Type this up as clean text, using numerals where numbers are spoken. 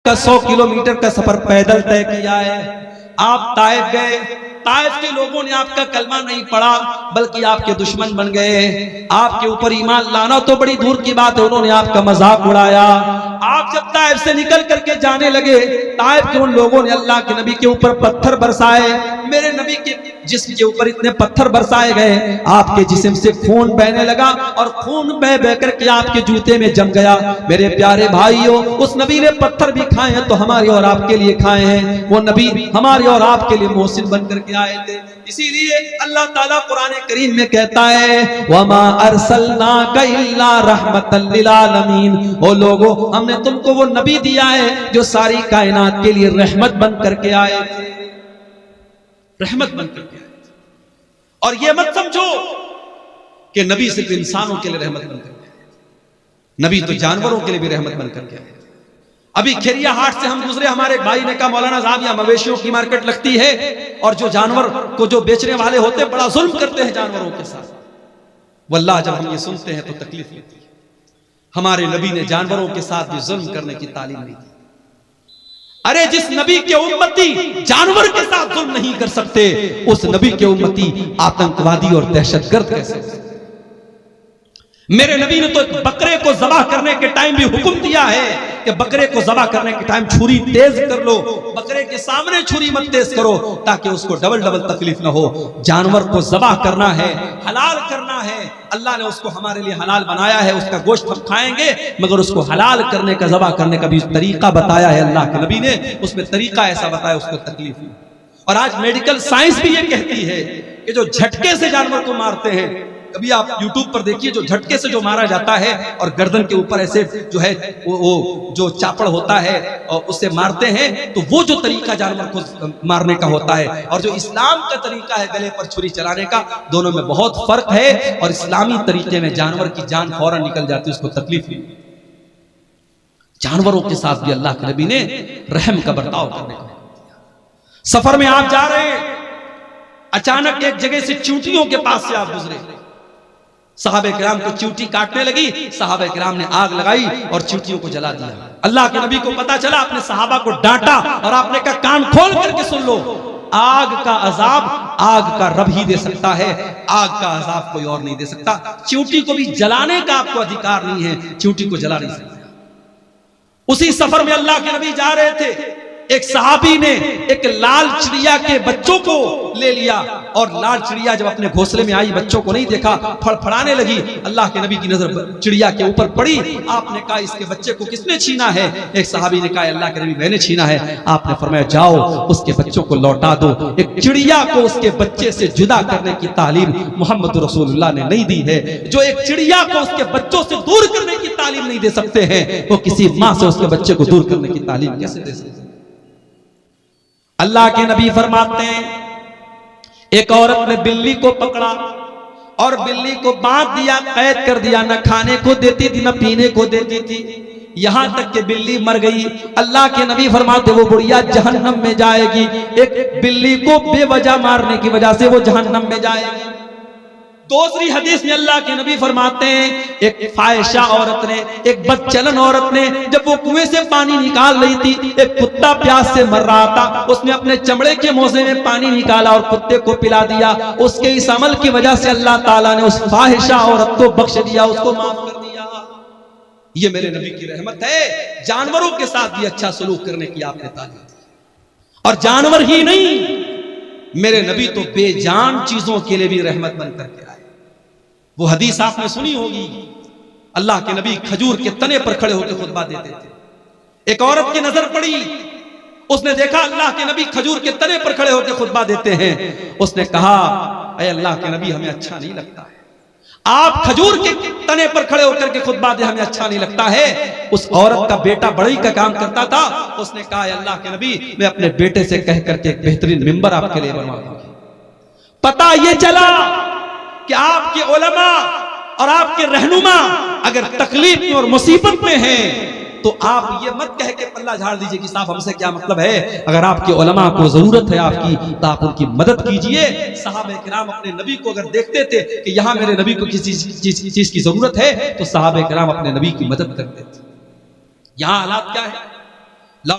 का 100 किलोमीटर का सफर पैदल तय किया है। आप ताइफ गए, ताइफ के लोगों ने आपका कलमा नहीं पढ़ा बल्कि आपके दुश्मन बन गए। आपके ऊपर ईमान लाना तो बड़ी दूर की बात है, उन्होंने आपका मजाक उड़ाया। आप जब ताइफ से निकल करके जाने लगे, ताइफ के उन लोगों ने अल्लाह के नबी के ऊपर पत्थर बरसाए। मेरे नबी के जिस्म के ऊपर इतने पत्थर बरसाए गए, आपके जिस्म से खून बहने लगा और खून बह बह करके आपके जूते में जम गया। मेरे प्यारे भाइयों, उस नबी ने पत्थर भी खाए हैं तो हमारे और आपके लिए खाए हैं। वो नबी हमारे और आपके लिए मोहसिन बन करके आए थे। इसीलिए अल्लाह ताला कुरान करीम में कहता है, वमा अरसलनाका इल्ला रहमतल लिल आलमीन। ओ लोगों, हमने तुमको वो नबी दिया है जो सारी कायनात के लिए रहमत बन करके आए थे, रहमत बन करके आए थे। और ये मत समझो कि नबी सिर्फ इंसानों के लिए रहमत बन करके आए, नबी तो जानवरों के लिए भी रहमत बन करके आए थे। अभी खेरिया हाट से हम गुजरे, हमारे भाई ने कहा मौलाना साहब यहाँ मवेशियों की मार्केट लगती है और जो जानवर को जो बेचने वाले होते बड़ा जुल्म करते हैं जानवरों के साथ। वल्लाह जब हम ये सुनते हैं तो तकलीफ लेती है। हमारे नबी ने जानवरों के साथ भी जुल्म करने की तालीम नहीं दी। अरे जिस नबी के उम्मती जानवर के साथ जुल्म नहीं कर सकते, उस नबी के उम्मती आतंकवादी और दहशतगर्द कैसे हो सकते? मेरे नबी ने तो एक बकरे को ज़बाह करने के टाइम भी हुक्म दिया है कि बकरे को ज़बाह करने के टाइम छुरी तेज कर लो, बकरे के सामने छुरी मत तेज करो ताकि उसको डबल डबल तकलीफ ना हो। जानवर को ज़बाह करना है, हलाल करना है। अल्लाह ने उसको हमारे लिए हलाल बनाया है, उसका गोश्त हम खाएंगे, मगर उसको हलाल करने का, ज़बाह करने का भी तरीका बताया है अल्लाह के नबी ने। उसमें तरीका ऐसा बताया, उसको तकलीफ नहीं। और आज मेडिकल साइंस भी ये कहती है कि जो झटके से जानवर को मारते हैं, कभी आप YouTube पर देखिए, जो झटके से जो मारा जाता है और गर्दन के ऊपर ऐसे जो है वो जो चापड़ होता है और उससे मारते हैं, तो वो जो तरीका जानवर को मारने का होता है और जो इस्लाम का तरीका है गले पर छुरी चलाने का, दोनों में बहुत फर्क है। और इस्लामी तरीके में जानवर की जान फौरन निकल जाती है, उसको तकलीफ नहीं। जानवरों के साथ भी अल्लाह के नबी ने रहम का बर्ताव करने का। सफर में आप जा रहे हैं, अचानक एक जगह से चींटियों के पास से आप गुजरे, सहाबे किराम को चींटी काटने लगी, सहाबे किराम ने आग लगाई और चींटियों को जला दिया। अल्लाह के नबी को पता चला, अपने सहाबा को डांटा और आपने कहा कान खोल करके सुन लो, आग का अजाब आग का रब ही दे सकता है, आग का अजाब कोई और नहीं दे सकता। चींटी को भी जलाने का आपको अधिकार नहीं है, चींटी को जला नहीं सकता। उसी सफर में अल्लाह के नबी जा रहे थे, एक सहाबी ने एक लाल चिड़िया के बच्चों को ले लिया और लाल चिड़िया जब अपने घोंसले में आई, बच्चों को नहीं देखा, फड़फड़ाने लगी। अल्लाह के नबी की नजर चिड़िया के ऊपर पड़ी। आपने कहा इसके बच्चे को किसने छीना है? एक सहाबी ने कहा अल्लाह के नबी मैंने छीना है। आपने फरमाया जाओ उसके बच्चों को लौटा दो। एक चिड़िया को उसके बच्चे से जुदा करने की तालीम मोहम्मद रसूलुल्लाह ने नहीं दी है। जो एक चिड़िया को उसके बच्चों से दूर करने की तालीम नहीं दे सकते हैं, वो किसी माँ से उसके बच्चे को दूर करने की तालीम कैसे दे सकते हैं? अल्लाह के नबी फरमाते हैं, एक औरत ने बिल्ली को पकड़ा और बिल्ली को बांध दिया, कैद कर दिया, न खाने को देती थी न पीने को देती थी, यहां तक कि बिल्ली मर गई। अल्लाह के नबी फरमाते वो बुढ़िया जहन्नम में जाएगी। एक बिल्ली को बेवजह मारने की वजह से वो जहन्नम में जाएगी। दूसरी हदीस में अल्लाह के नबी फरमाते हैं, एक फाहिशा औरत ने, एक बदचलन औरत ने, जब वो कुएं से पानी निकाल रही थी, एक कुत्ता प्यास से मर रहा था, उसने अपने चमड़े के मोजे में पानी निकाला और कुत्ते को पिला दिया। उसके इस अमल की वजह से अल्लाह ताला ने उस फाहिशा औरत को बख्श दिया, उसको माफ कर दिया। ये मेरे नबी की रहमत है। जानवरों के साथ भी अच्छा सलूक करने की आपने तालीम दी। और जानवर ही नहीं, मेरे नबी तो बेजान चीजों के लिए भी रहमत बन करके आए। वो हदीस आपने सुनी होगी, अल्लाह के नबी खजूर के तने पर खड़े होकर खुतबा देते थे। एक औरत की नजर पड़ी, उसने देखा अल्लाह के नबी खजूर के तने पर खड़े होकर खुतबा देते हैं। उसने कहा ऐ अल्लाह के नबी हमें अच्छा नहीं लगता है, आप खजूर के तने पर खड़े होकर के खुतबा दे, हमें अच्छा नहीं लगता है। उस औरत का बेटा बढ़ई का काम करता था, उसने कहा अल्लाह के नबी मैं अपने बेटे से कह करके एक बेहतरीन मिंबर आपके लिए बनवा दूंगी। पता ये चला कि आपके उलमा और आपके रहनुमा अगर तकलीफ में और मुसीबत में हैं, तो आप ये मत कह के पल्ला झाड़ दीजिए कि साहब हमसे क्या मतलब है। अगर आपके उलमा को जरूरत है आपकी, तो आप उनकी मदद कीजिए। सहाबे किराम अपने नबी को अगर देखते थे कि यहाँ मेरे नबी को किसी चीज की जरूरत है, तो सहाबे किराम अपने नबी की मदद करते थे। यहाँ हालात क्या है?